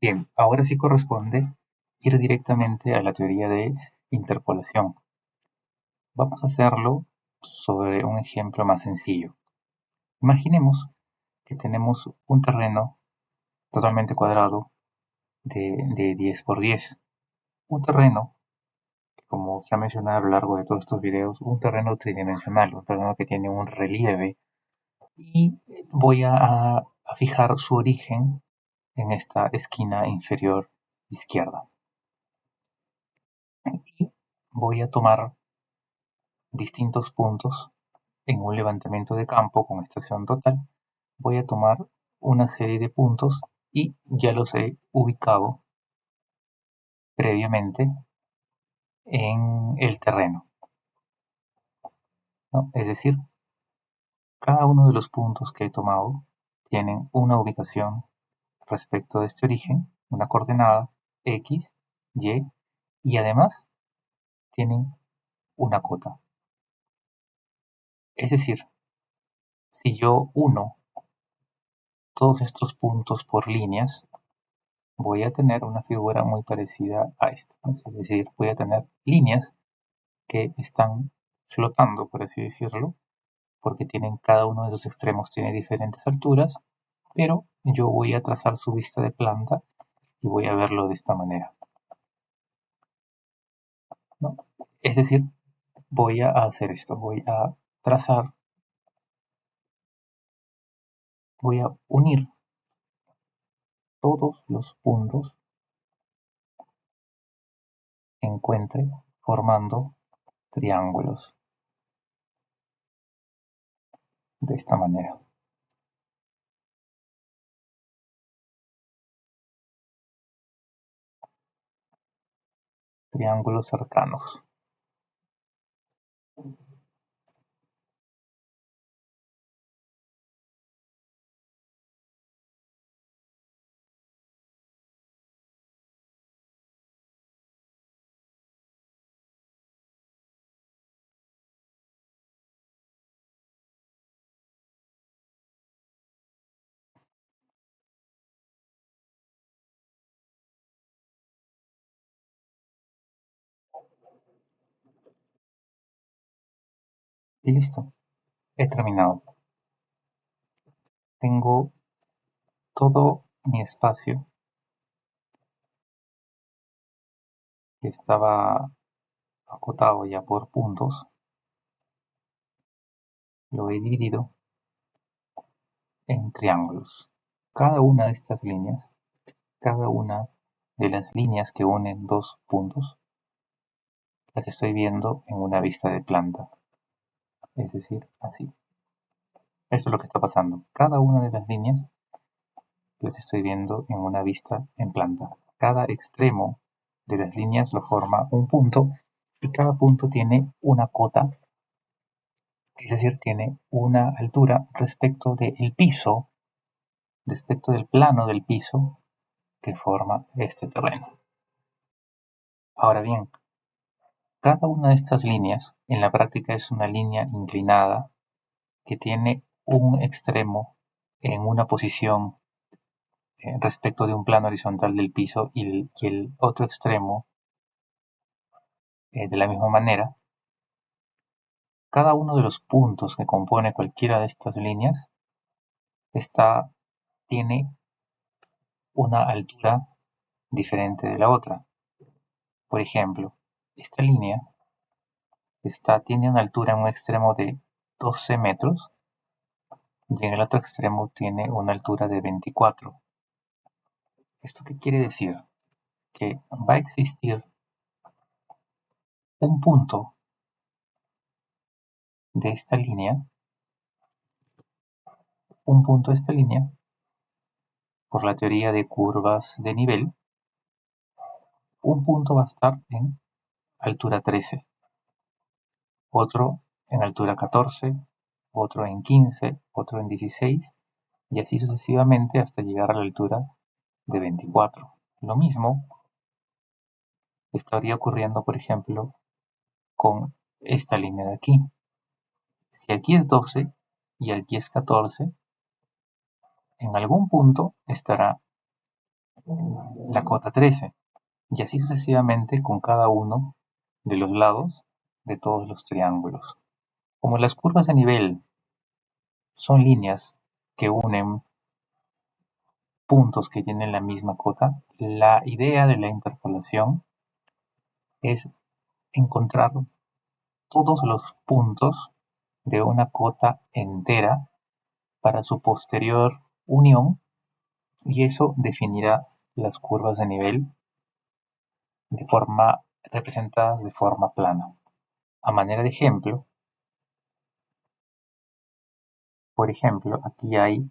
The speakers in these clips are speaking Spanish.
Bien, ahora sí corresponde ir directamente a la teoría de interpolación. Vamos a hacerlo sobre un ejemplo más sencillo. Imaginemos que tenemos un terreno totalmente cuadrado de 10 por 10. Un terreno, que como se ha mencionado a lo largo de todos estos videos, un terreno tridimensional, un terreno que tiene un relieve. Y voy a fijar su origen en esta esquina inferior izquierda. Y voy a tomar distintos puntos en un levantamiento de campo con estación total. Voy a tomar una serie de puntos y ya los he ubicado previamente en el terreno, ¿no? Es decir, cada uno de los puntos que he tomado tienen una ubicación respecto de este origen, una coordenada X, Y, y además tienen una cota. Es decir, si yo uno todos estos puntos por líneas, voy a tener una figura muy parecida a esta. Es decir, voy a tener líneas que están flotando, por así decirlo, porque tienen cada uno de sus extremos tiene diferentes alturas, pero yo voy a trazar su vista de planta y voy a verlo de esta manera, ¿no? Es decir, voy a hacer esto, voy a trazar, voy a unir todos los puntos que encuentre formando triángulos de esta manera. Triángulos cercanos. Y listo, he terminado. Tengo todo mi espacio que estaba acotado ya por puntos, lo he dividido en triángulos. Cada una de estas líneas, cada una de las líneas que unen dos puntos, las estoy viendo en una vista de planta, es decir, así. Esto es lo que está pasando. Cada una de las líneas las estoy viendo en una vista en planta. Cada extremo de las líneas lo forma un punto y cada punto tiene una cota, es decir, tiene una altura respecto del piso, respecto del plano del piso que forma este terreno. Ahora bien, cada una de estas líneas en la práctica es una línea inclinada que tiene un extremo en una posición respecto de un plano horizontal del piso y el otro extremo de la misma manera. Cada uno de los puntos que compone cualquiera de estas líneas tiene una altura diferente de la otra. Por ejemplo, esta línea tiene una altura en un extremo de 12 metros y en el otro extremo tiene una altura de 24. ¿Esto qué quiere decir? Que va a existir un punto de esta línea, un punto de esta línea, por la teoría de curvas de nivel, un punto va a estar en altura 13, otro en altura 14, otro en 15, otro en 16 y así sucesivamente hasta llegar a la altura de 24. Lo mismo estaría ocurriendo, por ejemplo, con esta línea de aquí. Si aquí es 12 y aquí es 14, en algún punto estará la cota 13, y así sucesivamente con cada uno de los lados de todos los triángulos. Como las curvas de nivel son líneas que unen puntos que tienen la misma cota, la idea de la interpolación es encontrar todos los puntos de una cota entera para su posterior unión, y eso definirá las curvas de nivel de forma representadas de forma plana. A manera de ejemplo, por ejemplo, aquí hay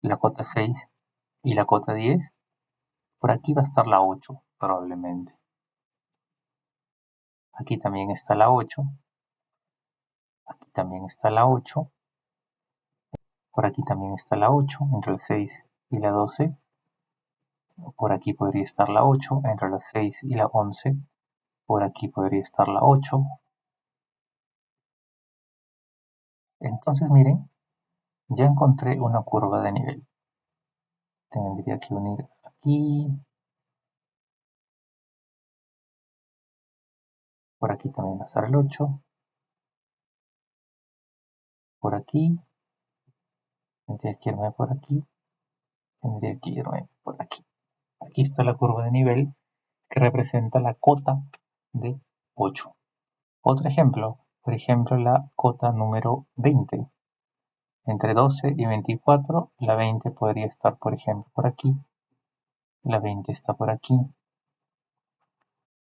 la cota 6 y la cota 10. Por aquí va a estar la 8 probablemente. Aquí también está la 8. Aquí también está la 8. Por aquí también está la 8 entre el 6 y la 12. Por aquí podría estar la 8 entre las 6 y la 11. Por aquí podría estar la 8. Entonces miren, ya encontré una curva de nivel. Tendría que unir aquí. Por aquí también va a estar el 8. Por aquí. Tendría que irme por aquí. Tendría que irme por aquí. Aquí está la curva de nivel que representa la cota de 8. Otro ejemplo, por ejemplo, la cota número 20. Entre 12 y 24, la 20 podría estar, por ejemplo, por aquí. La 20 está por aquí.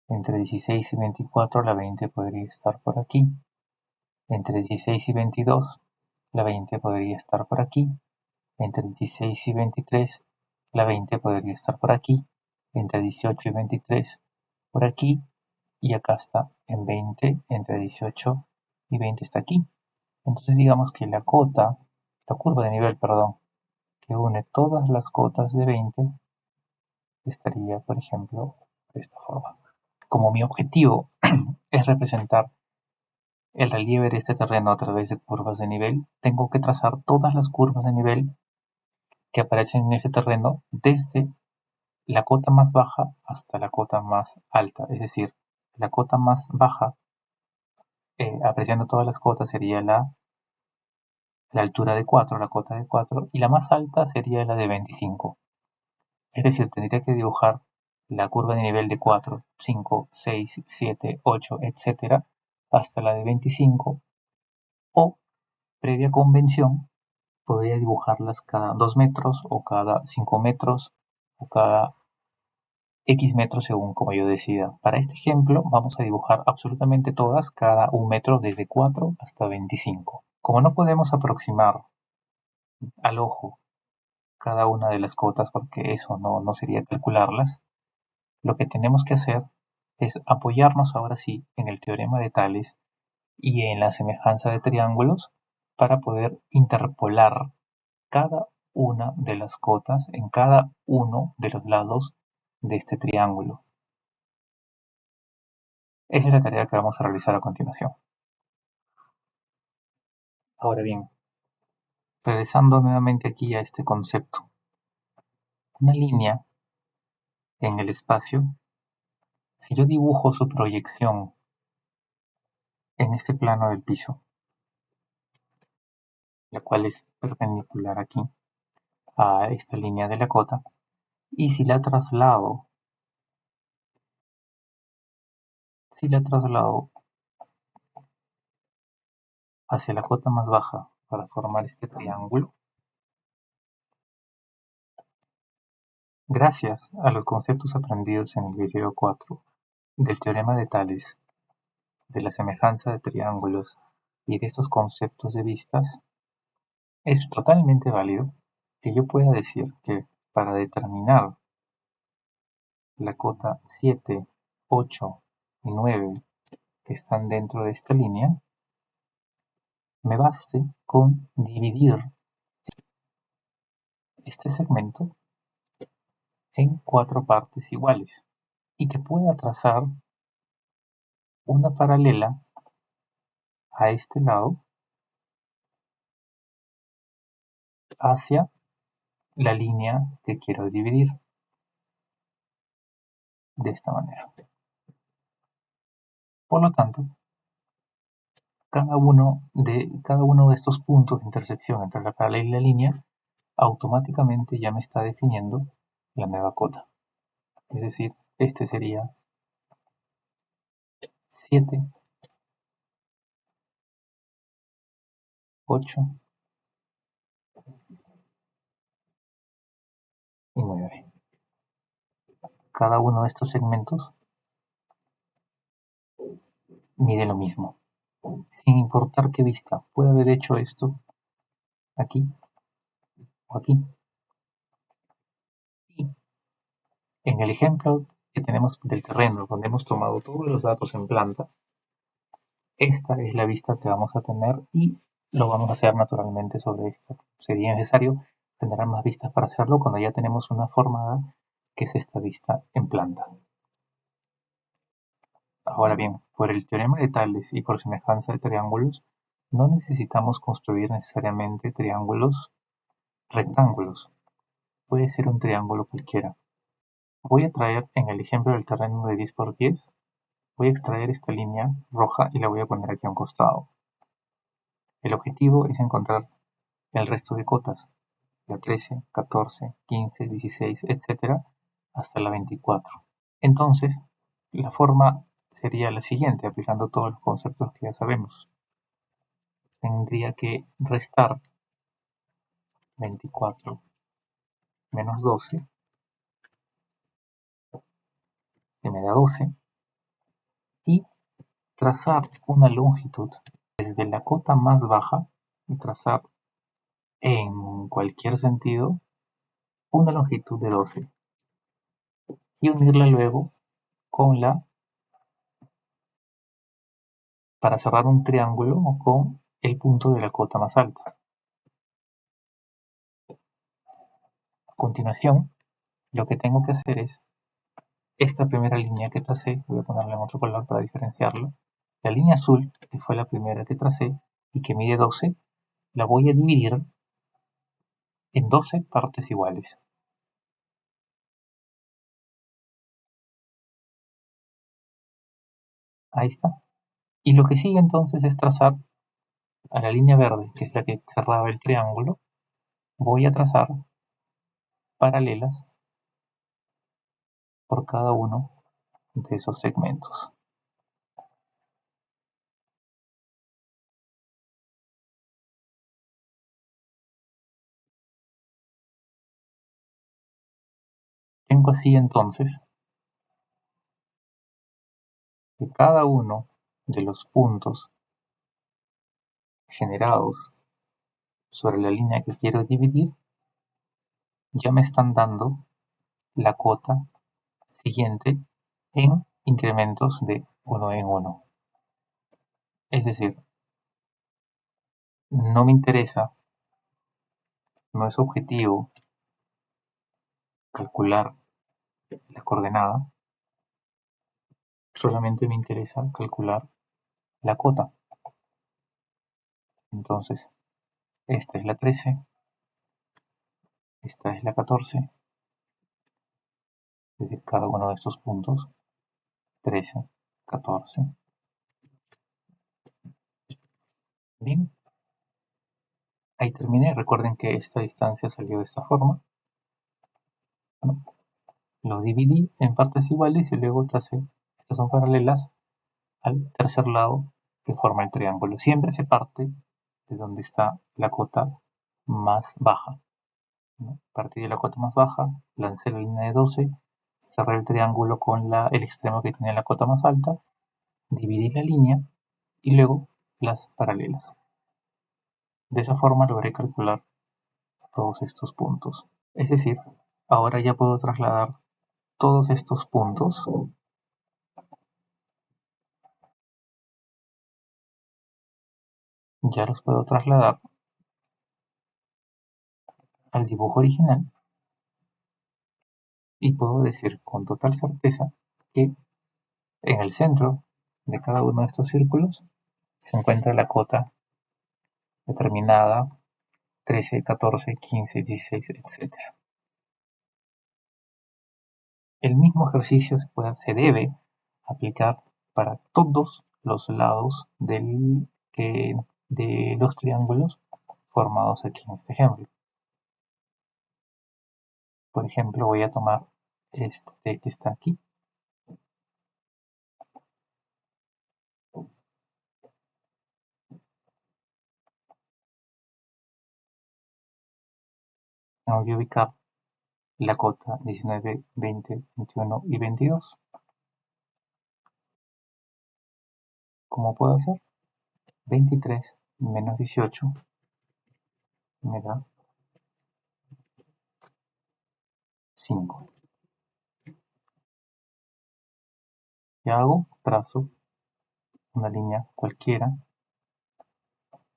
Entre 16 y 24, la 20 podría estar por aquí. Entre 16 y 22, la 20 podría estar por aquí. Entre 16 y 23, la 20 podría estar por aquí. Entre 18 y 23, por aquí. Y acá está en 20, entre 18 y 20 está aquí. Entonces digamos que la curva de nivel, perdón, que une todas las cotas de 20 estaría, por ejemplo, de esta forma. Como mi objetivo es representar el relieve de este terreno a través de curvas de nivel, tengo que trazar todas las curvas de nivel que aparecen en ese terreno desde la cota más baja hasta la cota más alta. Es decir, la cota más baja, apreciando todas las cotas, sería la altura de 4, la cota de 4, y la más alta sería la de 25. Es decir, tendría que dibujar la curva de nivel de 4, 5, 6, 7, 8, etc. hasta la de 25, o, previa convención, podría dibujarlas cada 2 metros o cada 5 metros o cada X metros según como yo decida. Para este ejemplo vamos a dibujar absolutamente todas cada 1 metro desde 4 hasta 25. Como no podemos aproximar al ojo cada una de las cotas porque eso no sería calcularlas, lo que tenemos que hacer es apoyarnos ahora sí en el teorema de Tales y en la semejanza de triángulos para poder interpolar cada una de las cotas en cada uno de los lados de este triángulo. Esa es la tarea que vamos a realizar a continuación. Ahora bien, regresando nuevamente aquí a este concepto. Una línea en el espacio, si yo dibujo su proyección en este plano del piso, la cual es perpendicular aquí a esta línea de la cota, y si la traslado hacia la cota más baja para formar este triángulo, gracias a los conceptos aprendidos en el video 4 del teorema de Tales, de la semejanza de triángulos y de estos conceptos de vistas, es totalmente válido que yo pueda decir que para determinar la cota 7, 8 y 9 que están dentro de esta línea, me baste con dividir este segmento en 4 partes iguales y que pueda trazar una paralela a este lado hacia la línea que quiero dividir. De esta manera. Por lo tanto, cada uno de estos puntos de intersección entre la paralela y la línea automáticamente ya me está definiendo la nueva cota. Es decir, este sería 7, 8 y 9. Cada uno de estos segmentos mide lo mismo, sin importar qué vista. Puede haber hecho esto aquí o aquí. Y en el ejemplo que tenemos del terreno, donde hemos tomado todos los datos en planta, esta es la vista que vamos a tener y lo vamos a hacer naturalmente sobre esto. Sería necesario generar más vistas para hacerlo cuando ya tenemos una formada que es esta vista en planta. Ahora bien, por el teorema de Tales y por semejanza de triángulos, no necesitamos construir necesariamente triángulos rectángulos. Puede ser un triángulo cualquiera. Voy a traer en el ejemplo del terreno de 10 por 10, voy a extraer esta línea roja y la voy a poner aquí a un costado. El objetivo es encontrar el resto de cotas, la 13, 14, 15, 16, etc., hasta la 24. Entonces, la forma sería la siguiente, aplicando todos los conceptos que ya sabemos. Tendría que restar 24 menos 12, que me da 12, y trazar una longitud desde la cota más baja y trazar en cualquier sentido una longitud de 12 y unirla luego con para cerrar un triángulo con el punto de la cota más alta. A continuación, lo que tengo que hacer es esta primera línea que tracé, voy a ponerla en otro color para diferenciarlo, la línea azul, que fue la primera que tracé y que mide 12, la voy a dividir en 12 partes iguales. Ahí está. Y lo que sigue entonces es trazar a la línea verde, que es la que cerraba el triángulo, voy a trazar paralelas por cada uno de esos segmentos. Tengo así entonces que cada uno de los puntos generados sobre la línea que quiero dividir ya me están dando la cota siguiente en incrementos de 1 en 1. Es decir, no me interesa, no es objetivo calcular la coordenada, solamente me interesa calcular la cota. Entonces, esta es la 13, esta es la 14, es decir, cada uno de estos puntos, 13, 14. Bien, ahí terminé. Recuerden que esta distancia salió de esta forma. Bueno, lo dividí en partes iguales y luego tracé, estas son paralelas al tercer lado que forma el triángulo. Siempre se parte de donde está la cota más baja, ¿no? Partí de la cota más baja, lancé la línea de 12, cerré el triángulo con el extremo que tenía la cota más alta, dividí la línea y luego las paralelas. De esa forma logré calcular todos estos puntos. Es decir, ahora ya puedo trasladar todos estos puntos ya los puedo trasladar al dibujo original y puedo decir con total certeza que en el centro de cada uno de estos círculos se encuentra la cota determinada 13, 14, 15, 16, etc. El mismo ejercicio se debe aplicar para todos los lados de los triángulos formados aquí en este ejemplo. Por ejemplo, voy a tomar este que está aquí. Tengo que ubicar la cota 19, 20, 21 y 22. ¿Cómo puedo hacer? 23 menos 18 me da 5. ¿Qué hago? Trazo una línea cualquiera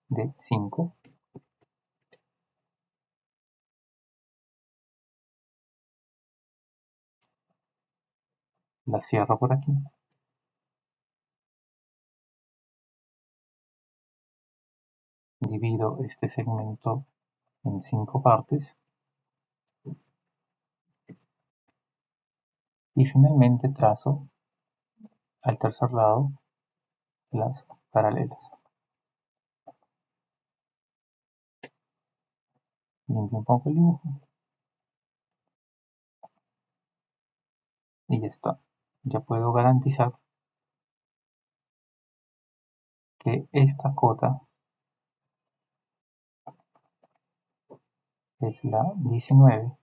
de 5. La cierro por aquí. Divido este segmento en 5 partes. Y finalmente trazo al tercer lado las paralelas. Limpio un poco el dibujo. Y ya está. Ya puedo garantizar que esta cota es la 19,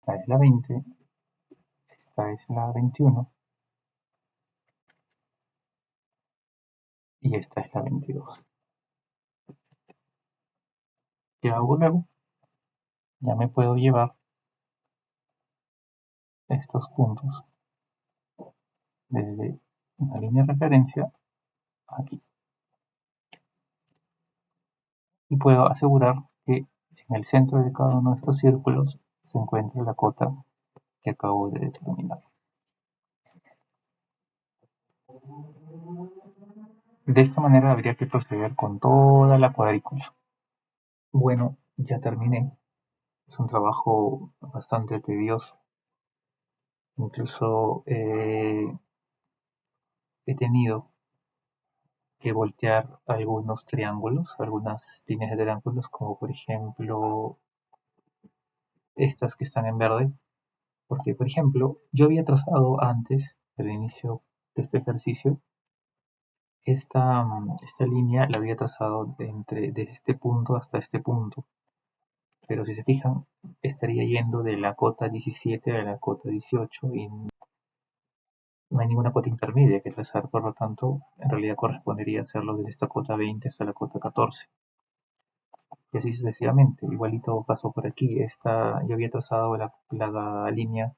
esta es la 20, esta es la 21 y esta es la 22. ¿Qué hago luego? Ya me puedo llevar estos puntos desde una línea de referencia aquí. Y puedo asegurar que en el centro de cada uno de estos círculos se encuentra la cota que acabo de determinar. De esta manera habría que proceder con toda la cuadrícula. Bueno, ya terminé. Es un trabajo bastante tedioso. Incluso he tenido que voltear algunos triángulos, algunas líneas de triángulos, como por ejemplo estas que están en verde, porque por ejemplo yo había trazado antes, al inicio de este ejercicio, esta línea la había trazado desde este punto hasta este punto, pero si se fijan estaría yendo de la cota 17 a la cota 18 y no hay ninguna cota intermedia que trazar, por lo tanto en realidad correspondería hacerlo desde esta cota 20 hasta la cota 14. Y así sucesivamente. Igualito pasó por aquí. Yo había trazado la línea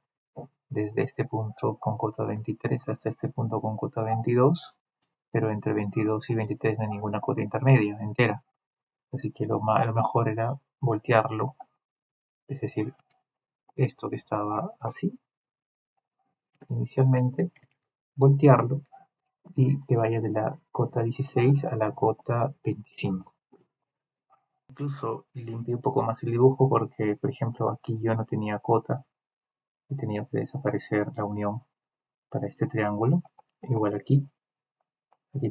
desde este punto con cota 23 hasta este punto con cota 22, pero entre 22 y 23 no hay ninguna cota intermedia entera. Así que lo mejor era voltearlo, es decir, esto que estaba así inicialmente, voltearlo y que vaya de la cota 16 a la cota 25. Incluso limpié un poco más el dibujo porque, por ejemplo, aquí yo no tenía cota y tenía que desaparecer la unión para este triángulo. Igual aquí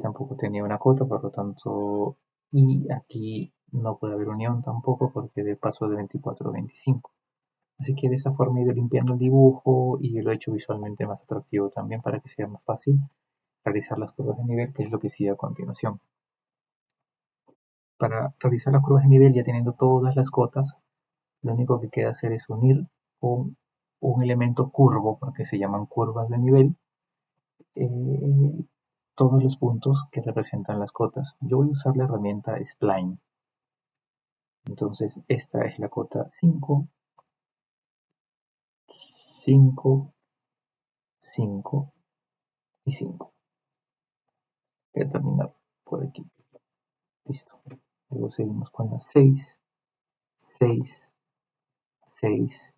tampoco tenía una cota, por lo tanto, y aquí no puede haber unión tampoco porque de paso de 24 a 25. Así que de esa forma he ido limpiando el dibujo y lo he hecho visualmente más atractivo también para que sea más fácil realizar las curvas de nivel, que es lo que sigue a continuación. Para realizar las curvas de nivel ya teniendo todas las cotas, lo único que queda hacer es unir un elemento curvo, porque se llaman curvas de nivel, eh, todos los puntos que representan las cotas. Yo voy a usar la herramienta Spline. Entonces esta es la cota 5, 5, 5 y 5. Voy a terminar por aquí. Listo. Luego seguimos con las 6, 6, 6,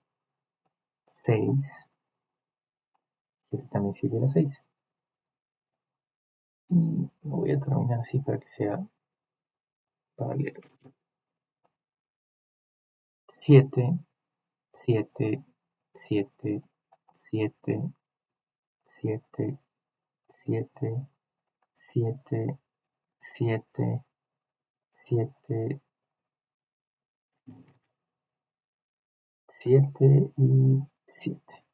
6. Y aquí también sigue la 6. Y lo voy a terminar así para que sea paralelo. 7, 7, 7, 7, 7, 7, 7, 7, 7, 7 y 7.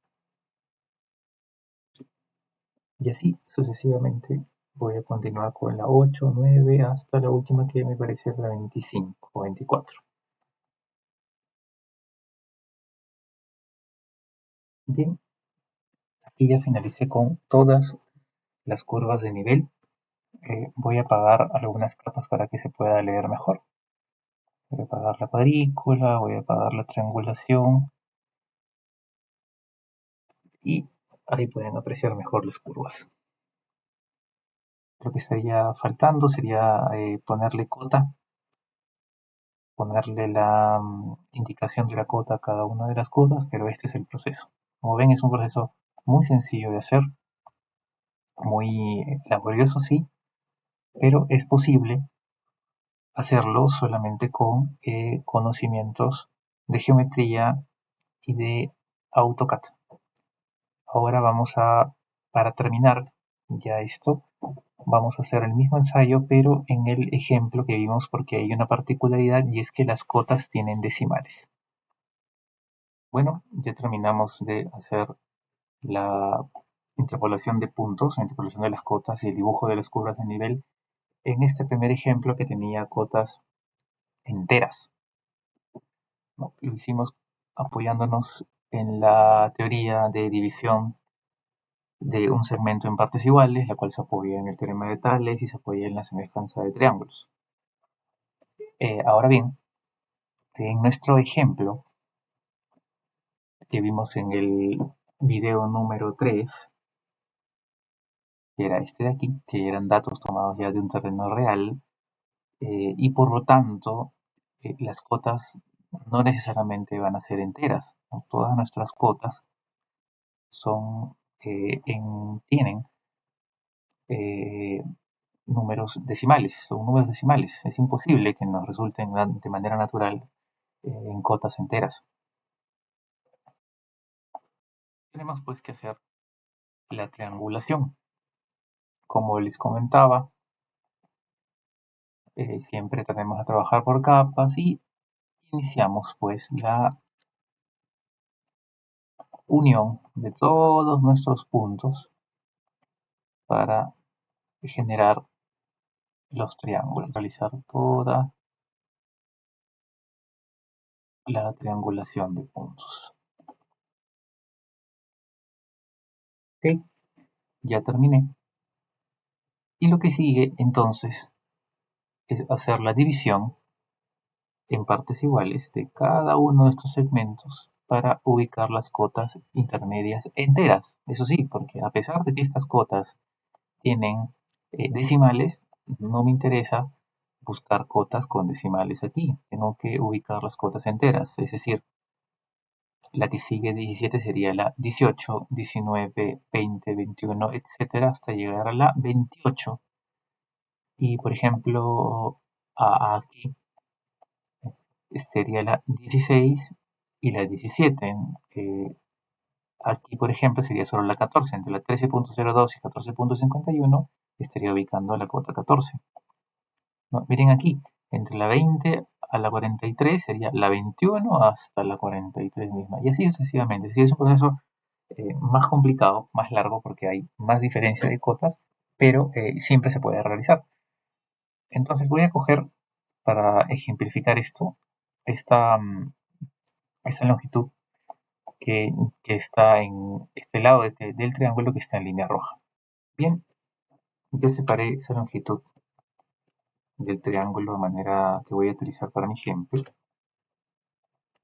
Y así sucesivamente voy a continuar con la 8, 9, hasta la última que me parece la 25 o 24. Bien, aquí ya finalicé con todas las curvas de nivel. Voy a apagar algunas capas para que se pueda leer mejor. Voy a apagar la cuadrícula, voy a apagar la triangulación y ahí pueden apreciar mejor las curvas. Lo que estaría faltando sería ponerle cota, ponerle la indicación de la cota a cada una de las curvas, pero este es el proceso. Como ven, es un proceso muy sencillo de hacer, muy laborioso, sí, pero es posible hacerlo solamente con conocimientos de geometría y de AutoCAD. Ahora para terminar ya esto, vamos a hacer el mismo ensayo, pero en el ejemplo que vimos porque hay una particularidad y es que las cotas tienen decimales. Bueno, ya terminamos de hacer la interpolación de puntos, la interpolación de las cotas y el dibujo de las curvas de nivel en este primer ejemplo que tenía cotas enteras. ¿No? Lo hicimos apoyándonos en la teoría de división de un segmento en partes iguales, la cual se apoya en el teorema de Tales y se apoya en la semejanza de triángulos. Ahora bien, en nuestro ejemplo que vimos en el video número 3, que era este de aquí, que eran datos tomados ya de un terreno real, y por lo tanto las cotas no necesariamente van a ser enteras, ¿no? Todas nuestras cotas tienen son números decimales. Es imposible que nos resulten de manera natural en cotas enteras. Tenemos pues que hacer la triangulación. Como les comentaba, siempre tendemos a trabajar por capas y iniciamos pues la unión de todos nuestros puntos para generar los triángulos, realizar toda la triangulación de puntos. Ok, ya terminé. Y lo que sigue entonces es hacer la división en partes iguales de cada uno de estos segmentos para ubicar las cotas intermedias enteras. Eso sí, porque a pesar de que estas cotas tienen decimales, no me interesa buscar cotas con decimales aquí. Tengo que ubicar las cotas enteras, es decir, la que sigue 17 sería la 18, 19, 20, 21, etcétera, hasta llegar a la 28. Y por ejemplo, aquí sería la 16 y la 17. Aquí, por ejemplo, sería solo la 14. Entre la 13.02 y 14.51 estaría ubicando la cota 14. ¿No? Miren aquí, entre la 20 a la 43 sería la 21 hasta la 43 misma. Y así sucesivamente. Sí, es un proceso más complicado, más largo, porque hay más diferencia de cotas, pero siempre se puede realizar. Entonces voy a coger, para ejemplificar esto, esta, esta longitud que, que está en este lado del triángulo que está en línea roja. Bien, ya separé esa longitud del triángulo de manera que voy a utilizar para mi ejemplo.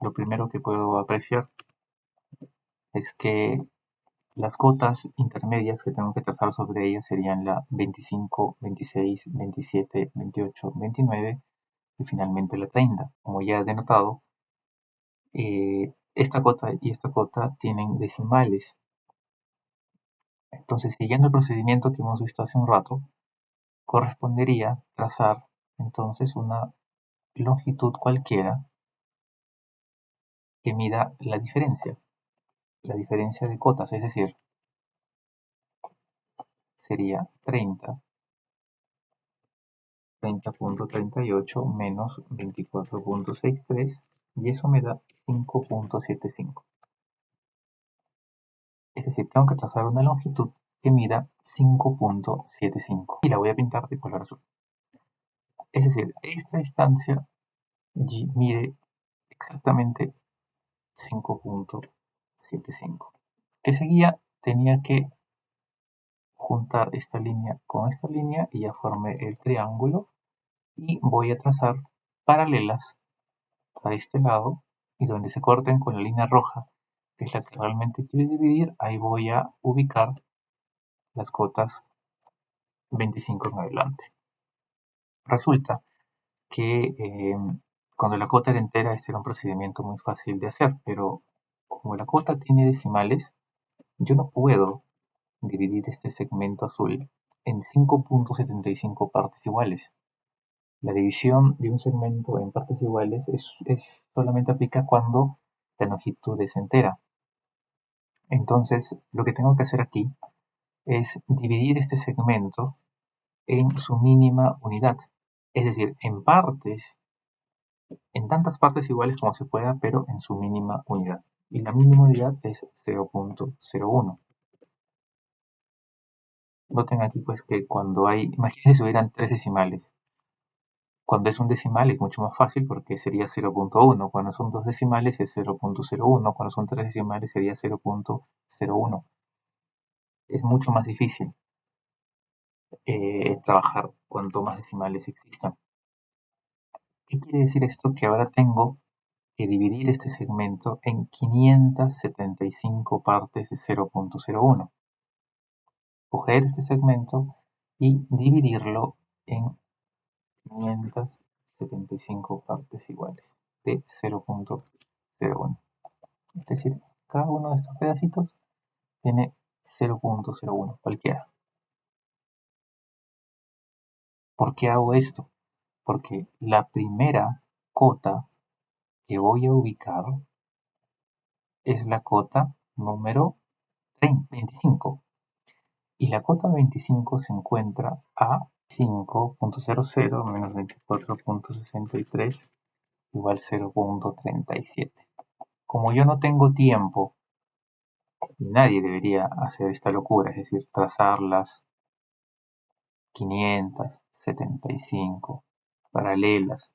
Lo primero que puedo apreciar es que las cotas intermedias que tengo que trazar sobre ellas serían la 25, 26, 27, 28, 29 y finalmente la 30. Como ya he denotado, esta cota y esta cota tienen decimales. Entonces, siguiendo el procedimiento que hemos visto hace un rato, correspondería trazar entonces una longitud cualquiera que mida la diferencia de cotas, es decir, sería 30.38 menos 24.63 y eso me da 5.75. Es decir, tengo que trazar una longitud que mida 5.75 y la voy a pintar de color azul. Es decir, esta distancia mide exactamente 5.75. ¿Qué seguía? Tenía que juntar esta línea con esta línea y ya formé el triángulo y voy a trazar paralelas a este lado y donde se corten con la línea roja, que es la que realmente quiero dividir, ahí voy a ubicar las cotas 25 en adelante. Resulta que cuando la cota era entera este era un procedimiento muy fácil de hacer, pero como la cota tiene decimales, yo no puedo dividir este segmento azul en 5.75 partes iguales. La división de un segmento en partes iguales solamente aplica cuando la longitud es entera. Entonces, lo que tengo que hacer aquí es dividir este segmento en su mínima unidad. Es decir, en tantas partes iguales como se pueda, pero en su mínima unidad. Y la mínima unidad es 0.01. Noten aquí pues que cuando imagínense si hubieran 3 decimales. Cuando es un decimal es mucho más fácil porque sería 0.1. Cuando son 2 decimales es 0.01. Cuando son 3 decimales sería 0.01. Es mucho más difícil trabajar cuanto más decimales existan. ¿Qué quiere decir esto? Que ahora tengo que dividir este segmento en 575 partes de 0.01. Coger este segmento y dividirlo en 575 partes iguales de 0.01. Es decir, cada uno de estos pedacitos tiene 0.01, cualquiera. ¿Por qué hago esto? Porque la primera cota que voy a ubicar es la cota número 25. Y la cota 25 se encuentra a 5.00 menos 24.63 igual 0.37. Como yo no tengo tiempo, y nadie debería hacer esta locura, es decir, trazar las 575 paralelas,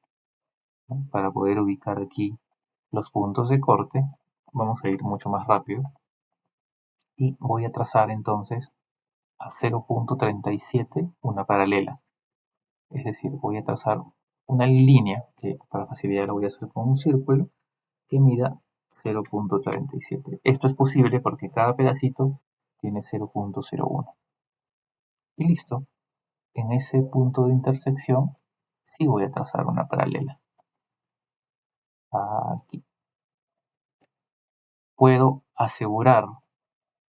¿no? Para poder ubicar aquí los puntos de corte, vamos a ir mucho más rápido. Y voy a trazar entonces a 0.37 una paralela. Es decir, voy a trazar una línea, que para facilidad lo voy a hacer con un círculo, que mida 0.37. Esto es posible porque cada pedacito tiene 0.01. Y listo. En ese punto de intersección sí voy a trazar una paralela. Aquí. Puedo asegurar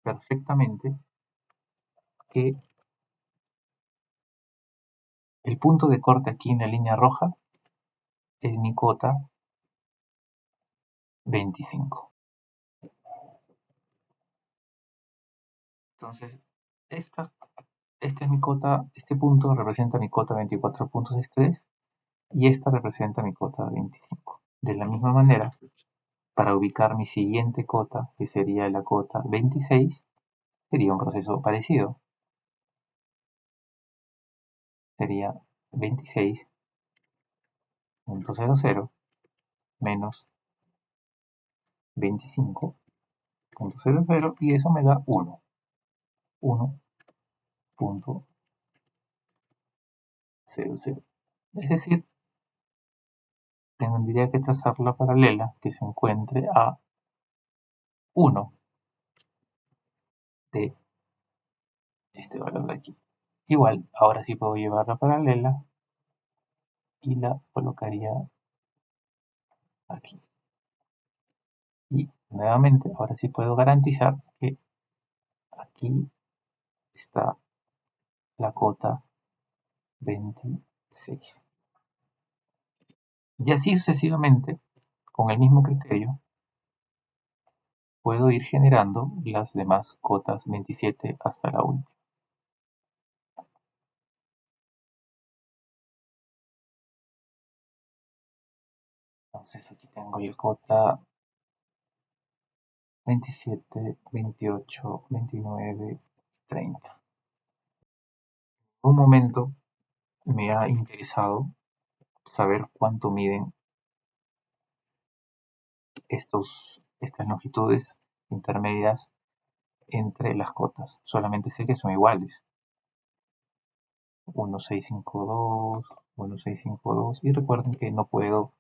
perfectamente que el punto de corte aquí en la línea roja es mi cota 25. Entonces, esta es mi cota, este punto representa mi cota 24.63 y esta representa mi cota 25. De la misma manera, para ubicar mi siguiente cota, que sería la cota 26, sería un proceso parecido. Sería 26.00 menos 25.00 y eso me da 1. 1.00. Es decir, tendría que trazar la paralela que se encuentre a 1 de este valor de aquí. Igual, ahora sí puedo llevar la paralela y la colocaría aquí. Y nuevamente, ahora sí puedo garantizar que aquí está la cota 26. Y así sucesivamente, con el mismo criterio, puedo ir generando las demás cotas 27 hasta la última. Entonces aquí tengo la cota 27, 28, 29, 30. En un momento me ha interesado saber cuánto miden estas longitudes intermedias entre las cotas. Solamente sé que son iguales. 1652, 1652. Y recuerden que no puedo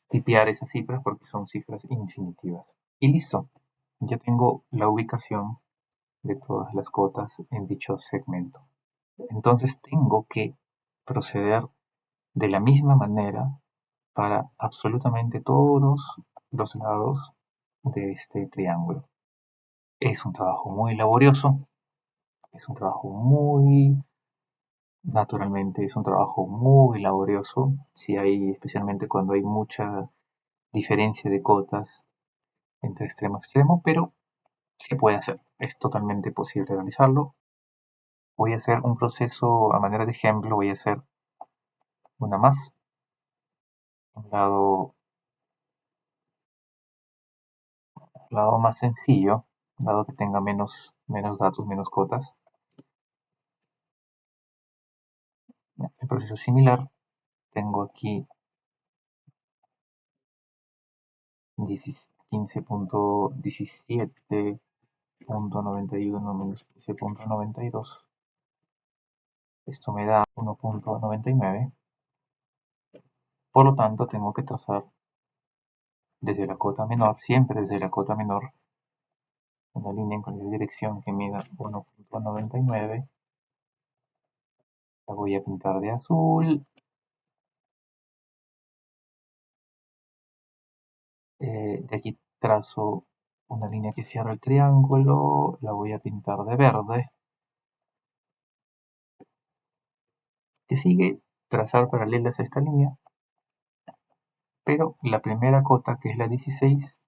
tipear esas cifras porque son cifras infinitivas. Y listo. Ya tengo la ubicación de todas las cotas en dicho segmento. Entonces tengo que proceder de la misma manera para absolutamente todos los lados de este triángulo. Es un trabajo muy laborioso, es un trabajo muy, naturalmente es un trabajo muy laborioso, si hay, especialmente cuando hay mucha diferencia de cotas entre extremo a extremo, pero se puede hacer, es totalmente posible realizarlo. Voy a hacer un proceso a manera de ejemplo, voy a hacer una más, un lado más sencillo, dado que tenga menos datos, menos cotas. El proceso es similar, tengo aquí 15.17.91 menos 15.92. Esto me da 1.99. Por lo tanto, tengo que trazar desde la cota menor, siempre desde la cota menor, una línea en cualquier dirección que mida 1.99. La voy a pintar de azul. De aquí trazo una línea que cierra el triángulo, la voy a pintar de verde. Que sigue trazar paralelas a esta línea, pero la primera cota, que es la 16,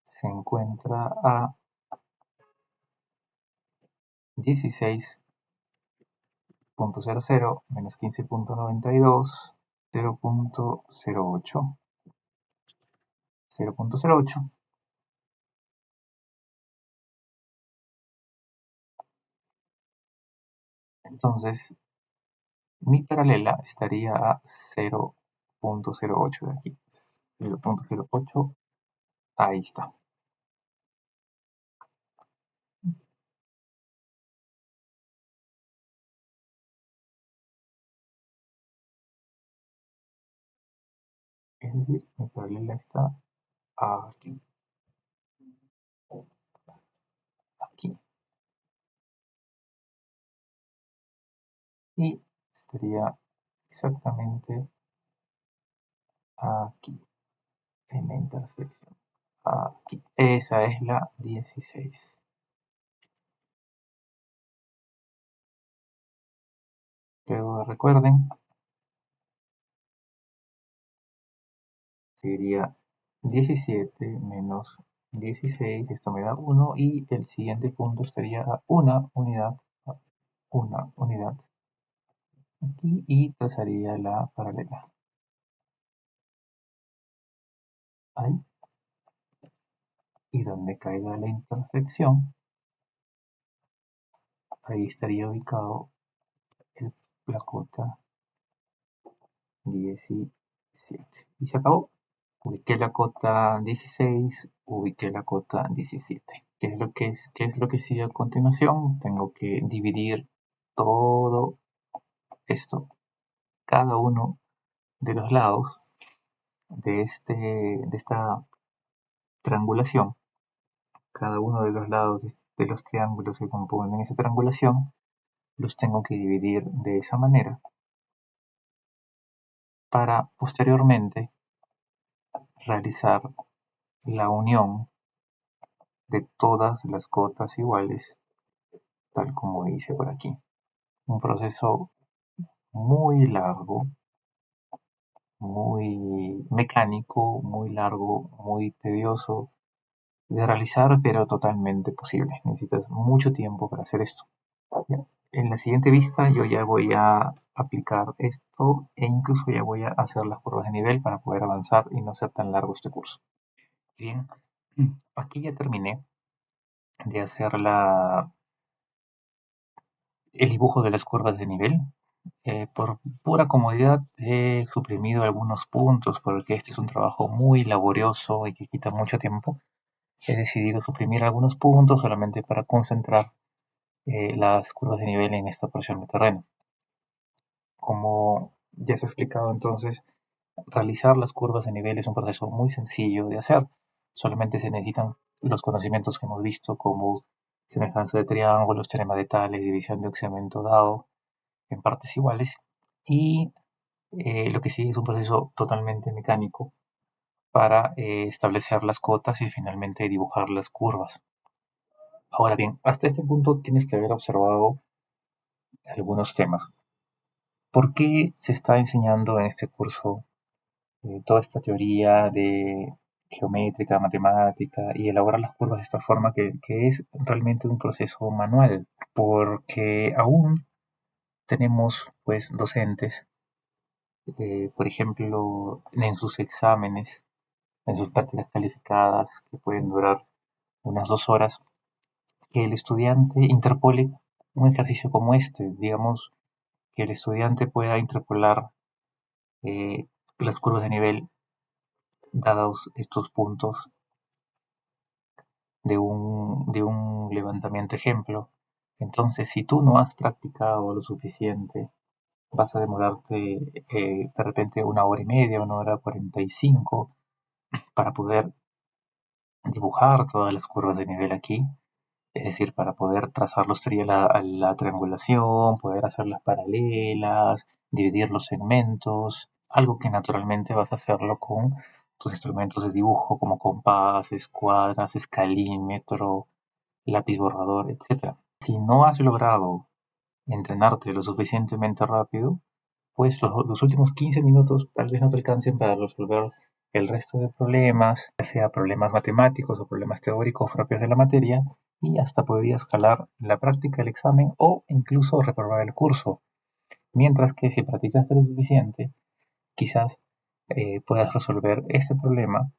se encuentra a 16.00 menos 15.92, 0.08. 0.08. Entonces, mi paralela estaría a 0.08 de aquí. 0.08, ahí está. Es decir, mi paralela está aquí. Aquí. Y estaría exactamente aquí, en la intersección. Aquí. Esa es la 16. Luego recuerden, sería 17 menos 16, esto me da 1 y el siguiente punto estaría a una unidad aquí y trazaría la paralela. Ahí. Y donde caiga la intersección, ahí estaría ubicado la cota 17. Y se acabó. Ubiqué la cota 16, ubiqué la cota 17. ¿Qué es lo que sigue a continuación? Tengo que dividir todo esto, cada uno de los lados de esta triangulación, cada uno de los lados de los triángulos que componen esa triangulación, los tengo que dividir de esa manera para posteriormente realizar la unión de todas las cotas iguales, tal como hice por aquí. Un proceso muy largo, muy mecánico, muy largo, muy tedioso de realizar, pero totalmente posible. Necesitas mucho tiempo para hacer esto. Ya. En la siguiente vista yo ya voy a aplicar esto e incluso ya voy a hacer las curvas de nivel para poder avanzar y no ser tan largo este curso. Bien, aquí ya terminé de hacer el dibujo de las curvas de nivel. Por pura comodidad he suprimido algunos puntos porque este es un trabajo muy laborioso y que quita mucho tiempo. He decidido suprimir algunos puntos solamente para concentrar las curvas de nivel en esta porción de terreno. Como ya se ha explicado entonces, realizar las curvas de nivel es un proceso muy sencillo de hacer. Solamente se necesitan los conocimientos que hemos visto como semejanza de triángulos, teorema de Tales, división de un segmento dado en partes iguales y lo que sigue es un proceso totalmente mecánico para establecer las cotas y finalmente dibujar las curvas. Ahora bien, hasta este punto tienes que haber observado algunos temas. ¿Por qué se está enseñando en este curso toda esta teoría de geométrica, matemática y elaborar las curvas de esta forma que es realmente un proceso manual? Porque aún tenemos pues docentes, por ejemplo, en sus exámenes, en sus prácticas calificadas que pueden durar unas 2 horas, que el estudiante interpole un ejercicio como este, digamos que el estudiante pueda interpolar eh, las curvas de nivel dados estos puntos de un levantamiento ejemplo. Entonces, si tú no has practicado lo suficiente, vas a demorarte de repente 1 hora y media, 1 hora 45 para poder dibujar todas las curvas de nivel aquí. Es decir, para poder trazar la triangulación, poder hacer las paralelas, dividir los segmentos, algo que naturalmente vas a hacerlo con tus instrumentos de dibujo como compás, escuadras, escalímetro, lápiz borrador, etc. Si no has logrado entrenarte lo suficientemente rápido, pues los últimos 15 minutos tal vez no te alcancen para resolver el resto de problemas, ya sea problemas matemáticos o problemas teóricos propios de la materia, y hasta podrías jalar la práctica del examen o incluso reprobar el curso. Mientras que si practicaste lo suficiente, quizás puedas resolver este problema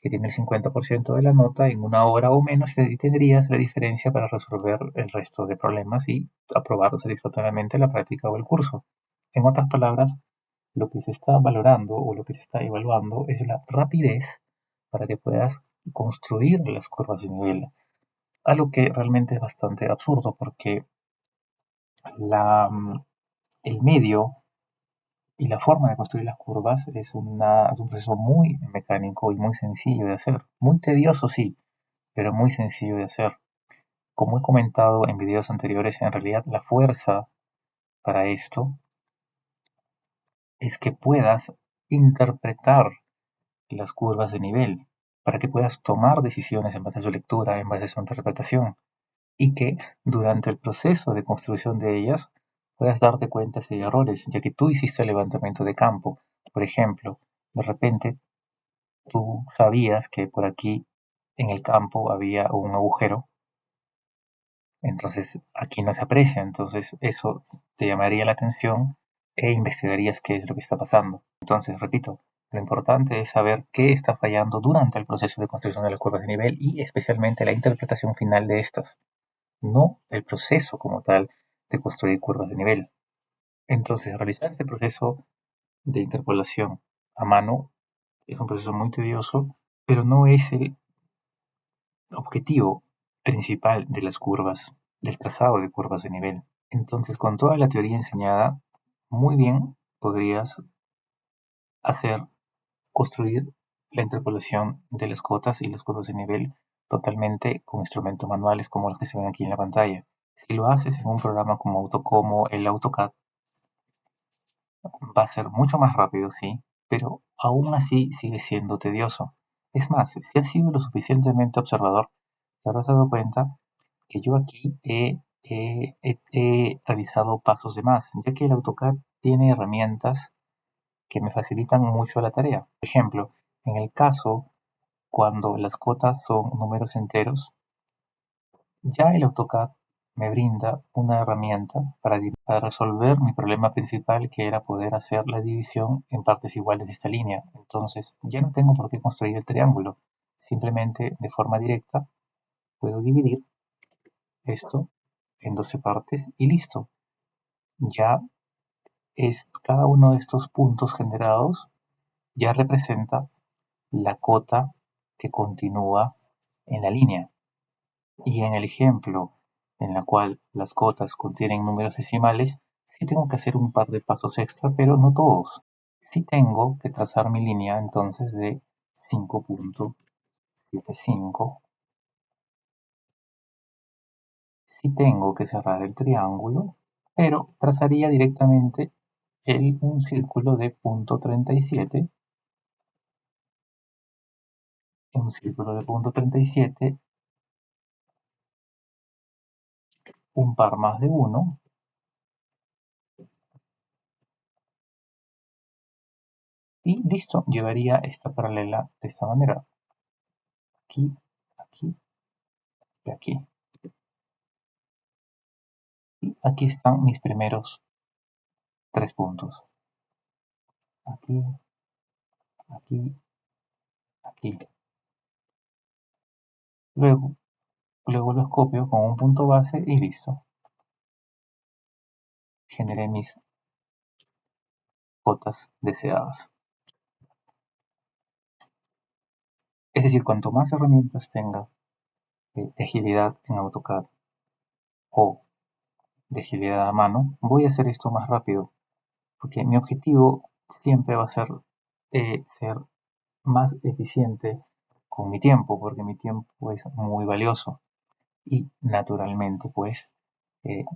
que tiene el 50% de la nota en 1 hora o menos y tendrías la diferencia para resolver el resto de problemas y aprobar satisfactoriamente la práctica o el curso. En otras palabras, lo que se está valorando o lo que se está evaluando es la rapidez para que puedas construir las curvas de nivel. Algo que realmente es bastante absurdo porque la, el medio y la forma de construir las curvas es un proceso muy mecánico y muy sencillo de hacer. Muy tedioso, sí, pero muy sencillo de hacer. Como he comentado en videos anteriores, en realidad la fuerza para esto es que puedas interpretar las curvas de nivel, para que puedas tomar decisiones en base a su lectura, en base a su interpretación, y que durante el proceso de construcción de ellas puedas darte cuenta si hay errores, ya que tú hiciste el levantamiento de campo. Por ejemplo, de repente tú sabías que por aquí en el campo había un agujero, entonces aquí no se aprecia, entonces eso te llamaría la atención e investigarías qué es lo que está pasando. Entonces, repito, lo importante es saber qué está fallando durante el proceso de construcción de las curvas de nivel y especialmente la interpretación final de estas, no el proceso como tal de construir curvas de nivel. Entonces, realizar este proceso de interpolación a mano es un proceso muy tedioso, pero no es el objetivo principal de las curvas, del trazado de curvas de nivel. Entonces, con toda la teoría enseñada, muy bien podrías hacer, construir la interpolación de las cotas y las curvas de nivel totalmente con instrumentos manuales como los que se ven aquí en la pantalla. Si lo haces en un programa como el AutoCAD, va a ser mucho más rápido, sí, pero aún así sigue siendo tedioso. Es más, si has sido lo suficientemente observador, te habrás dado cuenta que yo aquí he realizado pasos de más, ya que el AutoCAD tiene herramientas que me facilitan mucho la tarea. Por ejemplo, en el caso cuando las cotas son números enteros, ya el AutoCAD me brinda una herramienta para resolver mi problema principal, que era poder hacer la división en partes iguales de esta línea. Entonces ya no tengo por qué construir el triángulo, simplemente de forma directa puedo dividir esto en 12 partes y listo. Ya cada uno de estos puntos generados ya representa la cota que continúa en la línea. Y en el ejemplo en la cual las cotas contienen números decimales, sí tengo que hacer un par de pasos extra, pero no todos. Sí tengo que trazar mi línea entonces de 5.75. Sí tengo que cerrar el triángulo, pero trazaría directamente un círculo de punto 37, un círculo de punto 37, un par más de 1, y listo, llevaría esta paralela de esta manera. Aquí, aquí y aquí. Y aquí están mis primeros 3 puntos. Aquí, aquí, aquí. Luego los copio con un punto base y listo. Generé mis cotas deseadas. Es decir, cuanto más herramientas tenga de agilidad en AutoCAD o de agilidad a mano, voy a hacer esto más rápido, porque mi objetivo siempre va a ser ser más eficiente con mi tiempo, porque mi tiempo es muy valioso y naturalmente pues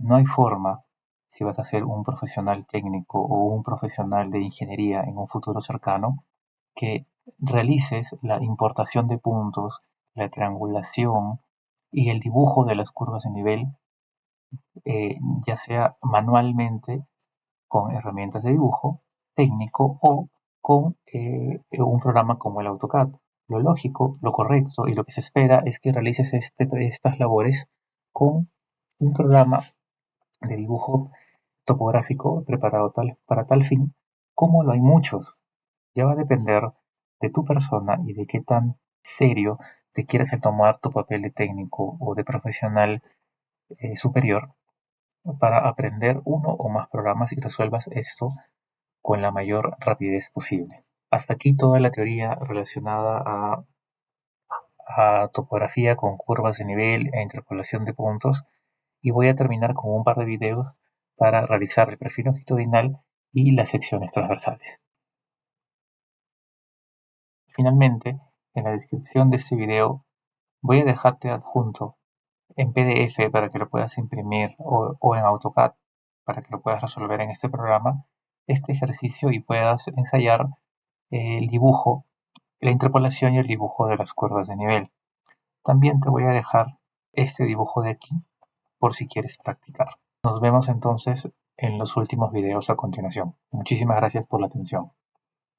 no hay forma, si vas a ser un profesional técnico o un profesional de ingeniería en un futuro cercano, que realices la importación de puntos, la triangulación y el dibujo de las curvas de nivel, ya sea manualmente con herramientas de dibujo técnico o con un programa como el AutoCAD. Lo lógico, lo correcto y lo que se espera es que realices estas labores con un programa de dibujo topográfico preparado para tal fin, como lo hay muchos. Ya va a depender de tu persona y de qué tan serio te quieras el tomar tu papel de técnico o de profesional superior para aprender uno o más programas y resuelvas esto con la mayor rapidez posible. Hasta aquí toda la teoría relacionada a topografía con curvas de nivel e interpolación de puntos, y voy a terminar con un par de videos para realizar el perfil longitudinal y las secciones transversales. Finalmente, en la descripción de este video voy a dejarte adjunto en PDF para que lo puedas imprimir o en AutoCAD para que lo puedas resolver en este programa, este ejercicio, y puedas ensayar el dibujo, la interpolación y el dibujo de las curvas de nivel. También te voy a dejar este dibujo de aquí por si quieres practicar. Nos vemos entonces en los últimos videos a continuación. Muchísimas gracias por la atención.